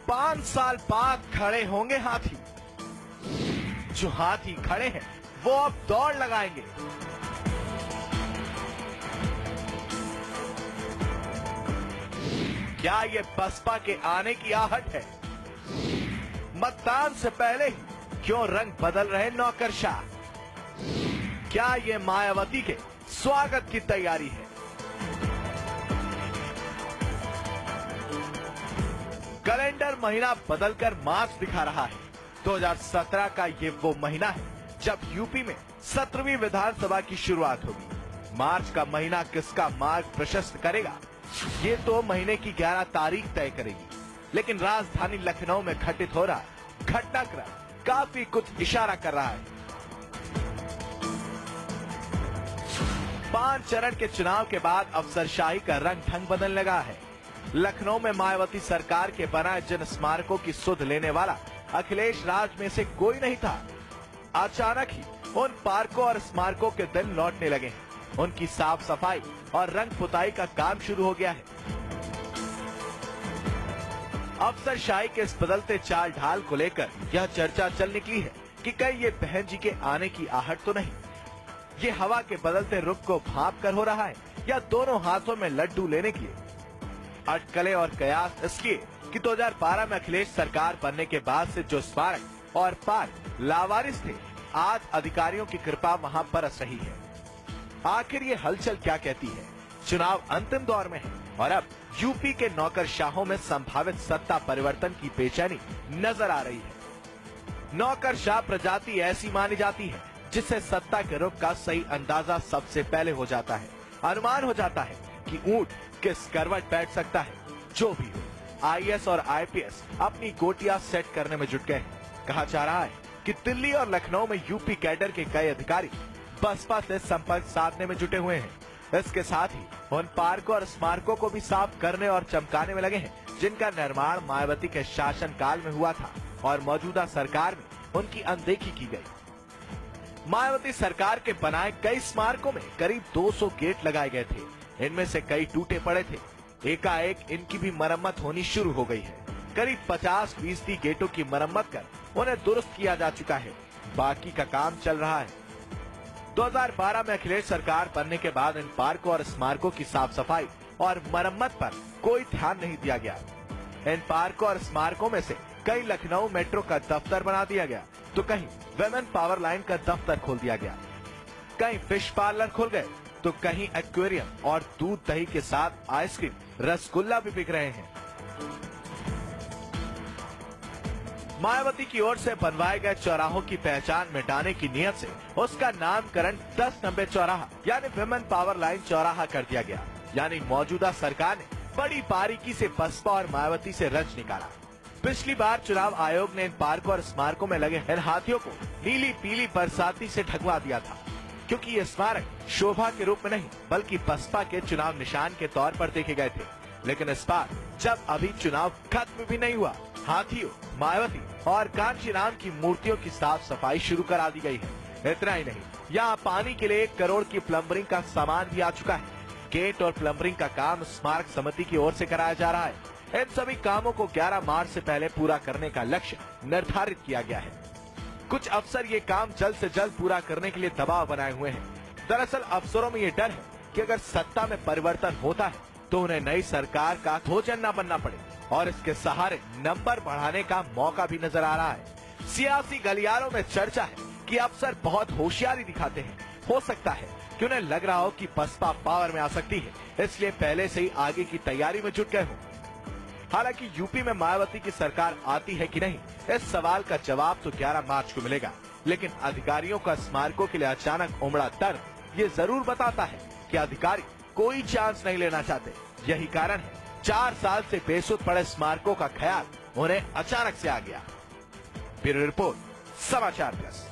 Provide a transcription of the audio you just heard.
5 साल बाद खड़े होंगे हाथी। जो हाथी खड़े हैं वो अब दौड़ लगाएंगे। क्या ये बसपा के आने की आहट है? मतदान से पहले ही क्यों रंग बदल रहे नौकरशाह? क्या ये मायावती के स्वागत की तैयारी है? कैलेंडर महीना बदलकर मार्च दिखा रहा है। 2017 का ये वो महीना है जब यूपी में 17वीं विधानसभा की शुरुआत होगी। मार्च का महीना किसका मार्ग प्रशस्त करेगा, ये तो महीने की 11 तारीख तय करेगी। लेकिन राजधानी लखनऊ में घटित हो रहा घटनाक्रम काफी कुछ इशारा कर रहा है। 5 चरण के चुनाव के बाद अफसरशाही का रंग ढंग बदलने लगा है। लखनऊ में मायावती सरकार के बनाए जिन स्मारकों की सुध लेने वाला अखिलेश राज में से कोई नहीं था, अचानक ही उन पार्कों और स्मारकों के दिन लौटने लगे हैं। उनकी साफ सफाई और रंग पुताई का काम शुरू हो गया है। अफसरशाही के इस बदलते चाल ढाल को लेकर यह चर्चा चल निकली है कि कहीं ये बहन जी के आने की आहट तो नहीं। ये हवा के बदलते रुख को भांप कर हो रहा है या दोनों हाथों में लड्डू लेने के लिए? अटकलें और कयास इसलिए कि 2012 में अखिलेश सरकार बनने के बाद से जो स्मारक और पार्क लावारिस थे, आज अधिकारियों की कृपा वहां बरस रही है। आखिर ये हलचल क्या कहती है? चुनाव अंतिम दौर में है और अब यूपी के नौकरशाहों में संभावित सत्ता परिवर्तन की बेचैनी नजर आ रही है। नौकरशाह प्रजाति ऐसी मानी जाती है जिससे सत्ता के रुख का सही अंदाजा सबसे पहले हो जाता है। अनुमान हो जाता है कि ऊंट किस करवट बैठ सकता है। जो भी हो, आईएएस और आईपीएस अपनी गोटियां सेट करने में जुट गए हैं। कहा जा रहा है कि दिल्ली और लखनऊ में यूपी कैडर के कई अधिकारी बसपा से संपर्क साधने में जुटे हुए हैं। इसके साथ ही उन पार्कों और स्मारकों को भी साफ करने और चमकाने में लगे हैं जिनका निर्माण मायावती के शासनकाल में हुआ था और मौजूदा सरकार में उनकी अनदेखी की गई। मायावती सरकार के बनाए कई स्मारकों में करीब 200 गेट लगाए गए थे। इनमें से कई टूटे पड़े थे। एकाएक इनकी भी मरम्मत होनी शुरू हो गई है। करीब 50% गेटों की मरम्मत कर उन्हें दुरुस्त किया जा चुका है। बाकी का काम चल रहा है। 2012 में अखिलेश सरकार बनने के बाद इन पार्कों और स्मारकों की साफ सफाई और मरम्मत पर कोई ध्यान नहीं दिया गया। इन पार्कों और स्मारकों में से कई लखनऊ मेट्रो का दफ्तर बना दिया गया, तो कहीं विमेन पावर लाइन का दफ्तर खोल दिया गया। कहीं फिश पार्लर खुल गए, तो कहीं एक्वेरियम और दूध दही के साथ आइसक्रीम, रसगुल्ला भी बिक रहे हैं। मायावती की ओर से बनवाए गए चौराहों की पहचान मिटाने की नियत से उसका नामकरण 10 नंबर चौराहा यानी विमेन पावर लाइन चौराहा कर दिया गया। यानी मौजूदा सरकार ने बड़ी बारीकी से बसपा और मायावती से रच निकाला। पिछली बार चुनाव आयोग ने इन पार्कों और स्मारकों में लगे इन हाथियों को नीली पीली बरसाती से ढकवा दिया था, क्योंकि ये स्मारक शोभा के रूप में नहीं बल्कि बसपा के चुनाव निशान के तौर पर देखे गए थे। लेकिन इस बार जब अभी चुनाव खत्म भी नहीं हुआ, हाथियों, मायावती और कांशीराम की मूर्तियों की साफ सफाई शुरू करा दी गई है। इतना ही नहीं, यहाँ पानी के लिए 1 करोड़ की प्लम्बरिंग का सामान भी आ चुका है। गेट और प्लम्बरिंग का काम स्मारक समिति की ओर से कराया जा रहा है। इन सभी कामों को 11 मार्च से पहले पूरा करने का लक्ष्य निर्धारित किया गया है। कुछ अफसर ये काम जल्द से जल्द पूरा करने के लिए दबाव बनाए हुए हैं। दरअसल अफसरों में ये डर है कि अगर सत्ता में परिवर्तन होता है तो उन्हें नई सरकार का भोजन न बनना पड़े और इसके सहारे नंबर बढ़ाने का मौका भी नजर आ रहा है। सियासी गलियारों में चर्चा है कि अफसर बहुत होशियारी दिखाते हैं। हो सकता है कि उन्हें लग रहा हो कि बसपा पावर में आ सकती है, इसलिए पहले से ही आगे की तैयारी में जुट गए हों। हालांकि यूपी में मायावती की सरकार आती है कि नहीं, इस सवाल का जवाब तो 11 मार्च को मिलेगा। लेकिन अधिकारियों का स्मारकों के लिए अचानक उमड़ा तर्क ये जरूर बताता है कि अधिकारी कोई चांस नहीं लेना चाहते। यही कारण है 4 साल से बेसुध पड़े स्मारकों का ख्याल उन्हें अचानक से आ गया। ब्यूरो रिपोर्ट, समाचार प्लस।